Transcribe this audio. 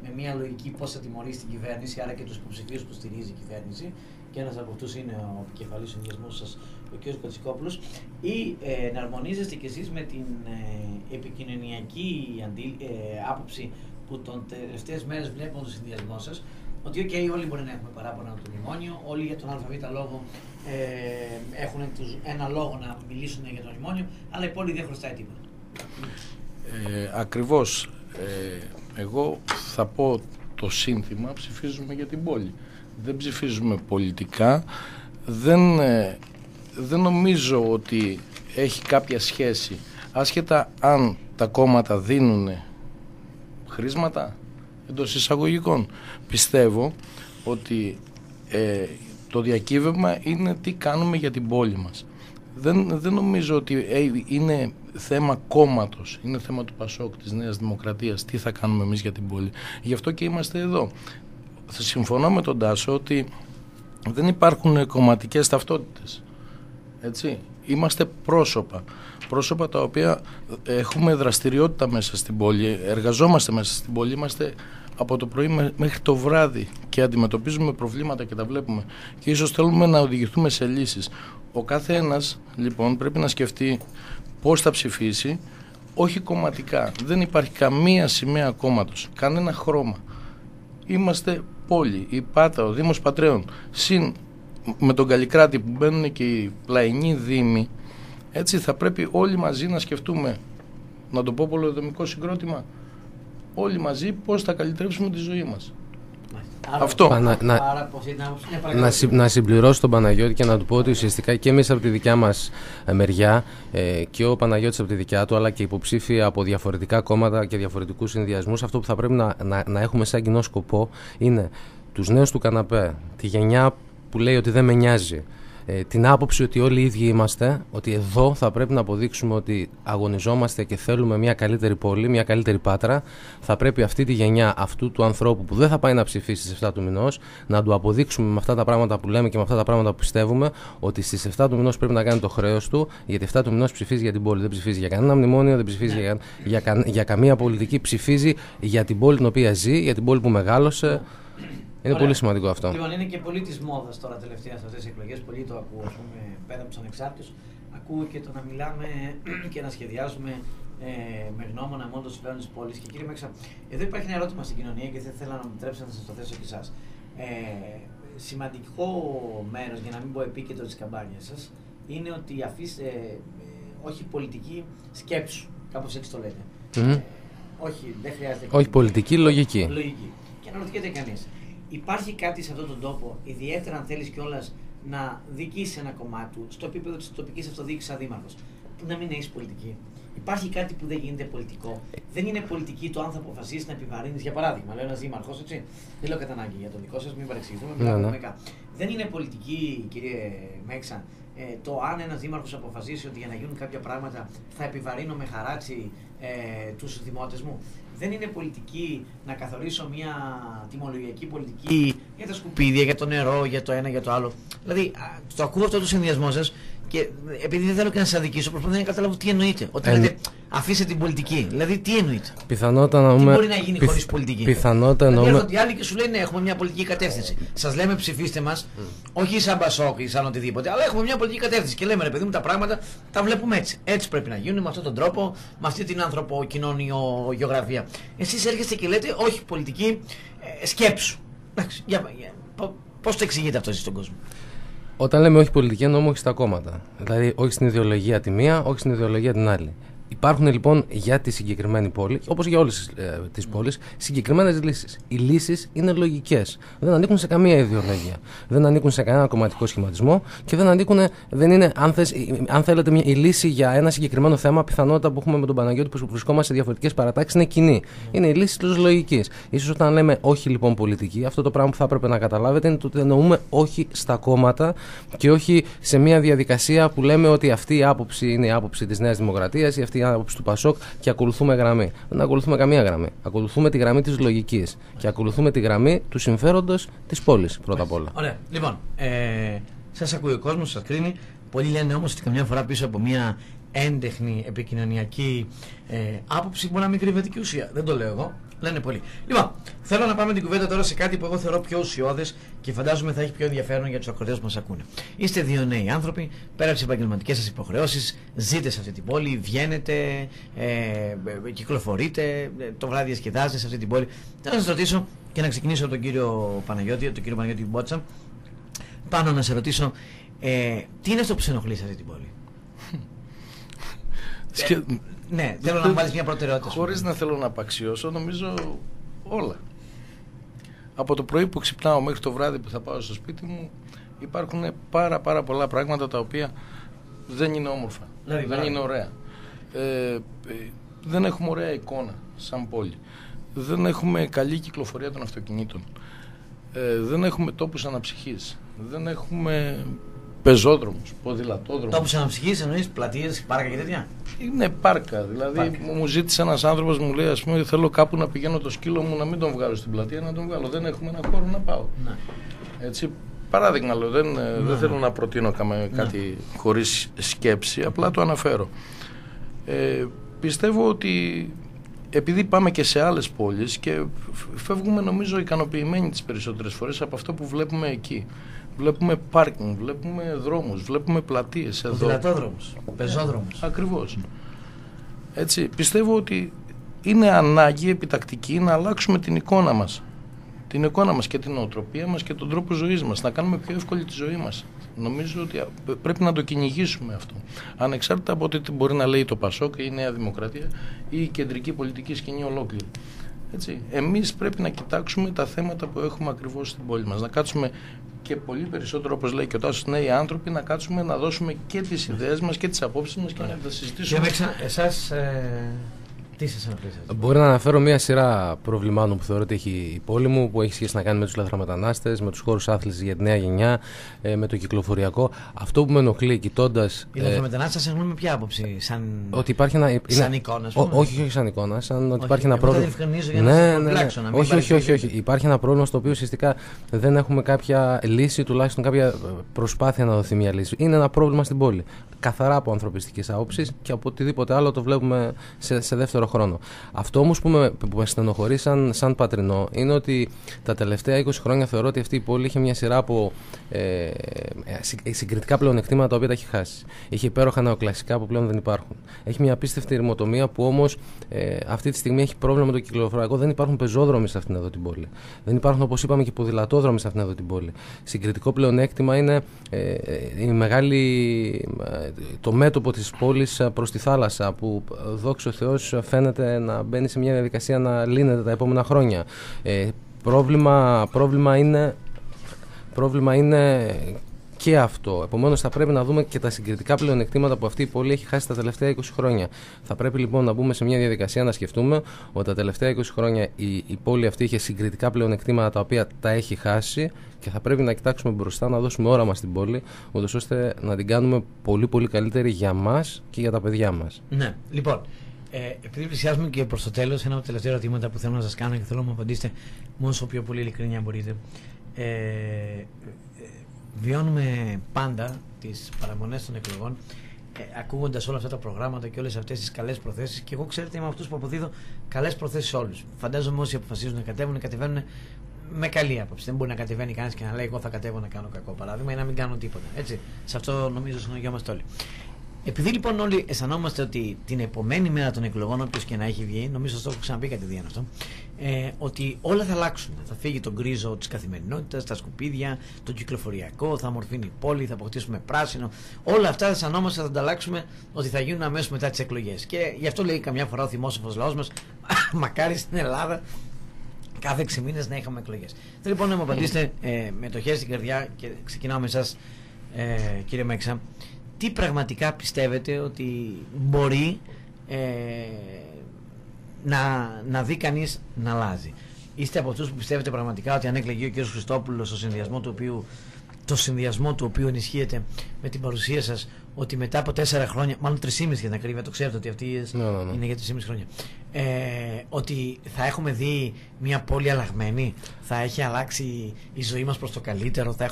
με μια λογική πώς θα τιμωρήσει την κυβέρνηση, άρα και τους υποψηφίους που στηρίζει η κυβέρνηση, και ένας από αυτούς είναι ο επικεφαλής συνδυασμού σας, ο κ. Κωτσικόπουλος, ή να αρμονίζεστε κι εσείς με την επικοινωνιακή άποψη που τον τελευταίες μέρες βλέπουμε στο συνδυασμό σας, ότι όλοι μπορεί να έχουμε παράπονα από το μνημόνιο, όλοι για τον ΑΒ λόγο έχουν ένα λόγο να μιλήσουν για το μνημόνιο, αλλά η πόλη δεν χρωστάει τίποτα. Ακριβώς. Εγώ θα πω το σύνθημα: ψηφίζουμε για την πόλη. Δεν ψηφίζουμε πολιτικά. Δεν νομίζω ότι έχει κάποια σχέση, άσχετα αν τα κόμματα δίνουν χρήματα εντός εισαγωγικών. Πιστεύω ότι το διακύβευμα είναι τι κάνουμε για την πόλη μας. Δεν νομίζω ότι είναι θέμα κόμματος, είναι θέμα του ΠΑΣΟΚ, της Νέας Δημοκρατίας, τι θα κάνουμε εμείς για την πόλη. Γι' αυτό και είμαστε εδώ. Θα συμφωνώ με τον Τάσο ότι δεν υπάρχουν κομματικές ταυτότητες. Έτσι. Είμαστε πρόσωπα τα οποία έχουμε δραστηριότητα μέσα στην πόλη, εργαζόμαστε μέσα στην πόλη, είμαστε από το πρωί μέχρι το βράδυ και αντιμετωπίζουμε προβλήματα και τα βλέπουμε και ίσως θέλουμε να οδηγηθούμε σε λύσεις. Ο κάθε ένας λοιπόν πρέπει να σκεφτεί πώς θα ψηφίσει, όχι κομματικά. Δεν υπάρχει καμία σημαία κόμματος, κανένα χρώμα. Είμαστε πόλη, η Πάτα, ο Δήμος Πατρέων, συν με τον Καλλικράτη που μπαίνουν και οι πλαϊνοί δήμοι. Έτσι θα πρέπει όλοι μαζί να σκεφτούμε, να το πω πολεοδομικό συγκρότημα, όλοι μαζί πώς θα καλυτρέψουμε τη ζωή μας. Αυτό. Να συμπληρώσω τον Παναγιώτη και να του πω ότι ουσιαστικά και εμείς από τη δικιά μας μεριά και ο Παναγιώτης από τη δικιά του, αλλά και υποψήφοι από διαφορετικά κόμματα και διαφορετικούς συνδυασμούς, αυτό που θα πρέπει να έχουμε σαν κοινό σκοπό είναι τους νέους του καναπέ, τη γενιά που λέει ότι δεν με νοιάζει, την άποψη ότι όλοι οι ίδιοι είμαστε, ότι εδώ θα πρέπει να αποδείξουμε ότι αγωνιζόμαστε και θέλουμε μια καλύτερη πόλη, μια καλύτερη Πάτρα. Θα πρέπει αυτή τη γενιά, αυτού του ανθρώπου που δεν θα πάει να ψηφίσει στις 7 του μηνός, να του αποδείξουμε με αυτά τα πράγματα που λέμε και με αυτά τα πράγματα που πιστεύουμε, ότι στις 7 του μηνός πρέπει να κάνει το χρέος του, γιατί 7 του μηνός ψηφίζει για την πόλη. Δεν ψηφίζει για κανένα μνημόνιο, δεν ψηφίζει για καμία πολιτική. Ψηφίζει για την πόλη την οποία ζει, για την πόλη που μεγάλωσε. Είναι πολύ σημαντικό αυτό. Λοιπόν, είναι και πολύ τη μόδα τώρα τελευταία σε αυτές τις εκλογές. Πολύ το ακούω, ας πούμε, πέρα από τους ανεξάρτητους. Ακούω και το να μιλάμε και να σχεδιάζουμε με γνώμονα μόνο το συμφέρον της πόλης. Και κύριε Μέξα, εδώ υπάρχει ένα ερώτημα στην κοινωνία και δεν θέλω να μου τρέψετε να σας το θέσω και εσάς. Σημαντικό μέρος, για να μην πω επίκεντρο της καμπάνιας σας, είναι ότι αφήστε όχι πολιτική σκέψου. Κάπως έτσι το λέτε. Όχι, δεν χρειάζεται. Όχι πολιτική, λογική. Και αναρωτιέται κανείς. Υπάρχει κάτι σε αυτόν τον τόπο, ιδιαίτερα αν θέλεις κιόλας να δικήσεις ένα κομμάτι του, στο επίπεδο της τοπικής αυτοδιοίκησης σαν δήμαρχος, που να μην έχεις πολιτική. Υπάρχει κάτι που δεν γίνεται πολιτικό. Δεν είναι πολιτική το αν θα αποφασίσεις να επιβαρύνεις, για παράδειγμα, λέω ένας δήμαρχος, έτσι. Δεν λέω κατά ανάγκη για το δικό σας, μην παρεξηγηθούμε. Δεν είναι πολιτική, κύριε Μέξα, το αν ένας δήμαρχος αποφασίσει ότι για να γίνουν κάποια πράγματα θα επιβαρύνω με χαράτσι τους δημότες μου. Δεν είναι πολιτική να καθορίσω μια τιμολογιακή πολιτική για τα σκουπίδια, για το νερό, για το ένα, για το άλλο. Δηλαδή, το ακούω αυτό το συνδυασμό σας και επειδή δεν θέλω και να σας αδικήσω, προσπαθώ να καταλάβω τι εννοείτε. Όταν λέτε αφήστε την πολιτική, δηλαδή τι εννοείτε. Πιθανότατα τι μπορεί να γίνει χωρίς πολιτική. Πιθανότατα δηλαδή, έρχονται οι άλλοι και σου λένε ναι, έχουμε μια πολιτική κατεύθυνση. Σας λέμε ψηφίστε μας, όχι σαν Πασόκ ή σαν οτιδήποτε, αλλά έχουμε μια πολιτική κατεύθυνση. Και λέμε ρε παιδί μου, τα πράγματα τα βλέπουμε έτσι. Έτσι πρέπει να γίνουν, με αυτόν τον τρόπο, με αυτή την ανθρωποκοινωνιογραφία. Εσείς έρχεστε και λέτε όχι πολιτική, σκέψου. Πώς το εξηγείτε αυτό εσείς στον κόσμο. Όταν λέμε όχι πολιτική, εννοούμε όχι στα κόμματα. Δηλαδή, όχι στην ιδεολογία τη μία, όχι στην ιδεολογία την άλλη. Υπάρχουν λοιπόν για τη συγκεκριμένη πόλη, όπως για όλες τις πόλεις, συγκεκριμένες λύσεις. Οι λύσεις είναι λογικές. Δεν ανήκουν σε καμία ιδεολογία. Δεν ανήκουν σε κανένα κομματικό σχηματισμό και δεν είναι, αν θέλετε, η λύση για ένα συγκεκριμένο θέμα, πιθανότητα που έχουμε με τον Παναγιώτη που βρισκόμαστε σε διαφορετικές παρατάξεις είναι κοινή. Είναι η λύση της λογικής. Ίσως όταν λέμε όχι λοιπόν πολιτική, αυτό το πράγμα που θα έπρεπε να καταλάβετε είναι ότι εννοούμε όχι στα κόμματα και όχι σε μια διαδικασία που λέμε ότι αυτή η άποψη είναι η άποψη της Νέας Δημοκρατίας ή αυτή η άποψη του ΠΑΣΟΚ και ακολουθούμε γραμμή. Δεν ακολουθούμε καμία γραμμή. Ακολουθούμε τη γραμμή της λογικής και ακολουθούμε τη γραμμή του συμφέροντος της πόλης πρώτα απ' όλα. Ωραία. Λοιπόν, σας ακούει ο κόσμος, σας κρίνει. Πολλοί λένε όμως ότι καμιά φορά πίσω από μια έντεχνη επικοινωνιακή άποψη μπορεί να μην κρύβεται και ουσία. Δεν το λέω εγώ. Λένε πολύ. Λοιπόν, θέλω να πάμε την κουβέντα τώρα σε κάτι που εγώ θεωρώ πιο ουσιώδες και φαντάζομαι θα έχει πιο ενδιαφέρον για τους ακροατές που μας ακούνε. Είστε δύο νέοι άνθρωποι, πέρα από τις επαγγελματικές σας υποχρεώσεις, ζείτε σε αυτή την πόλη, βγαίνετε, κυκλοφορείτε, το βράδυ διασκεδάζετε σε αυτή την πόλη. Θέλω να σας ρωτήσω και να ξεκινήσω από τον κύριο Παναγιώτη Μπότσα. Πάνω να σε ρωτήσω, τι είναι αυτό που σε ενοχλεί σε αυτή την πόλη? Ναι, θέλω να μου βάλεις μια προτεραιότητα. Χωρίς να θέλω να απαξιώσω, νομίζω όλα. Από το πρωί που ξυπνάω μέχρι το βράδυ που θα πάω στο σπίτι μου, υπάρχουν πάρα πολλά πράγματα τα οποία δεν είναι όμορφα, δεν είναι ωραία. Δεν έχουμε ωραία εικόνα σαν πόλη. Δεν έχουμε καλή κυκλοφορία των αυτοκινήτων. Δεν έχουμε τόπους αναψυχής. Δεν έχουμε πεζόδρομους, ποδηλατόδρομους. Τόπους αναψυχής εννοείς πλατείες, πάρκα και τέτοια? Είναι πάρκα. Δηλαδή μου ζήτησε ένας άνθρωπος, μου λέει, ας πούμε, θέλω κάπου να πηγαίνω το σκύλο μου, να μην τον βγάλω στην πλατεία, να τον βγάλω. Δεν έχουμε ένα χώρο να πάω. Ναι. Έτσι, παράδειγμα λέω, δεν θέλω να προτείνω κάτι χωρίς σκέψη, απλά το αναφέρω. Πιστεύω ότι επειδή πάμε και σε άλλες πόλεις και φεύγουμε νομίζω ικανοποιημένοι τις περισσότερες φορές από αυτό που βλέπουμε εκεί. Βλέπουμε πάρκινγκ, βλέπουμε δρόμους, βλέπουμε πλατείες εδώ. Ποδηλατόδρομους, πεζόδρομους. Ακριβώς. Έτσι, πιστεύω ότι είναι ανάγκη επιτακτική να αλλάξουμε την εικόνα μας. Την εικόνα μας και την νοοτροπία μας και τον τρόπο ζωής μας. Να κάνουμε πιο εύκολη τη ζωή μας. Νομίζω ότι πρέπει να το κυνηγήσουμε αυτό. Ανεξάρτητα από ό,τι μπορεί να λέει το ΠΑΣΟΚ ή η Νέα Δημοκρατία ή η κεντρική πολιτική σκηνή ολόκληρη. Έτσι. Εμείς πρέπει να κοιτάξουμε τα θέματα που έχουμε ακριβώς στην πόλη μας. Να κάτσουμε και πολύ περισσότερο, όπως λέει και ο Τάσος, νέοι άνθρωποι, να κάτσουμε να δώσουμε και τις ιδέες μας και τις απόψεις μας και να τα συζητήσουμε. Και εσάς, τι σας αναφέρει? Μπορεί να αναφέρω μια σειρά προβλημάτων που θεωρώ ότι έχει η πόλη μου, που έχει σχέση να κάνει με τους λαθρομετανάστες, με τους χώρους άθλησης για τη νέα γενιά, με το κυκλοφοριακό. Αυτό που με ενοχλεί κοιτώντας. Οι λαθρομετανάστες έχουν με ποια άποψη? Ότι υπάρχει ένα. Σαν εικόνα, όχι σαν εικόνα, σαν ότι υπάρχει ένα πρόβλημα. Όχι. Υπάρχει ένα πρόβλημα στο οποίο ουσιαστικά δεν έχουμε κάποια λύση, τουλάχιστον κάποια προσπάθεια να δοθεί μια λύση. Είναι ένα πρόβλημα στην πόλη. Καθαρά από ανθρωπιστικής άποψης και από οτιδήποτε άλλο το βλέπουμε σε δεύτερο χρόνο. Αυτό όμως που με στενοχωρεί σαν πατρινό είναι ότι τα τελευταία 20 χρόνια θεωρώ ότι αυτή η πόλη είχε μια σειρά από συγκριτικά πλεονεκτήματα τα οποία τα έχει χάσει. Είχε υπέροχα νεοκλασικά που πλέον δεν υπάρχουν. Έχει μια απίστευτη ρημοτομία που όμως αυτή τη στιγμή έχει πρόβλημα με το κυκλοφοριακό. Δεν υπάρχουν πεζόδρομοι σε αυτήν εδώ την πόλη. Δεν υπάρχουν, όπως είπαμε, και ποδηλατόδρομοι σε αυτήν εδώ την πόλη. Συγκριτικό πλεονέκτημα είναι το μέτωπο της πόλης προς τη θάλασσα, που δόξα ο Θεός φαίνεται να μπαίνει σε μια διαδικασία να λύνεται τα επόμενα χρόνια. Πρόβλημα είναι και αυτό. Επομένως θα πρέπει να δούμε και τα συγκριτικά πλεονεκτήματα που αυτή η πόλη έχει χάσει τα τελευταία 20 χρόνια. Θα πρέπει λοιπόν να μπούμε σε μια διαδικασία να σκεφτούμε ότι τα τελευταία 20 χρόνια η πόλη αυτή είχε συγκριτικά πλεονεκτήματα τα οποία τα έχει χάσει και θα πρέπει να κοιτάξουμε μπροστά, να δώσουμε όραμα στην πόλη, ούτως ώστε να την κάνουμε πολύ πολύ καλύτερη για μας και για τα παιδιά μας. Ναι, λοιπόν. Επειδή πλησιάζουμε και προς το τέλος, ένα από τα τελευταία ερωτήματα που θέλω να σας κάνω και θέλω να μου απαντήσετε μόνο όσο πιο πολύ ειλικρινιά μπορείτε. Βιώνουμε πάντα τις παραμονές των εκλογών, ακούγοντας όλα αυτά τα προγράμματα και όλες αυτές τις καλές προθέσεις, και εγώ ξέρετε είμαι αυτούς που αποδίδω καλές προθέσεις σε όλους. Φαντάζομαι όσοι αποφασίζουν να κατέβουν με καλή άποψη. Δεν μπορεί να κατεβαίνει κανένας και να λέει: εγώ θα κατέβω να κάνω κακό παράδειγμα ή να μην κάνω τίποτα. Έτσι. Σε αυτό νομίζω συνογιόμαστε όλοι. Επειδή λοιπόν όλοι αισθανόμαστε ότι την επομένη μέρα των εκλογών, όποιος και να έχει βγει, νομίζω ότι το έχω ξαναπεί κατηδίαν αυτό, ότι όλα θα αλλάξουν. Θα φύγει τον γκρίζο της καθημερινότητας, τα σκουπίδια, το κυκλοφοριακό, θα μορφύνει η πόλη, θα αποκτήσουμε πράσινο. Όλα αυτά αισθανόμαστε θα τα ανταλλάξουμε ότι θα γίνουν αμέσως μετά τις εκλογές. Και γι' αυτό λέει καμιά φορά ο θυμόσοφος λαός μας: μακάρι στην Ελλάδα κάθε 6 μήνες να είχαμε εκλογές. Θέλω λοιπόν να μου απαντήσετε με το χέρι στην καρδιά και ξεκινάω με εσάς, κύριε Μέξα. Τι πραγματικά πιστεύετε ότι μπορεί να δει κανείς να αλλάζει? Είστε από αυτούς που πιστεύετε πραγματικά ότι αν εκλεγεί ο κ. Χριστόπουλος, το συνδυασμό του οποίου ενισχύεται με την παρουσία σας, ότι μετά από 4 χρόνια, μάλλον 3,5 για την ακρίβεια, το ξέρετε ότι αυτή είναι για 3,5 χρόνια, ότι θα έχουμε δει μια πόλη αλλαγμένη, θα έχει αλλάξει η ζωή μας προς το καλύτερο, θα έχουμε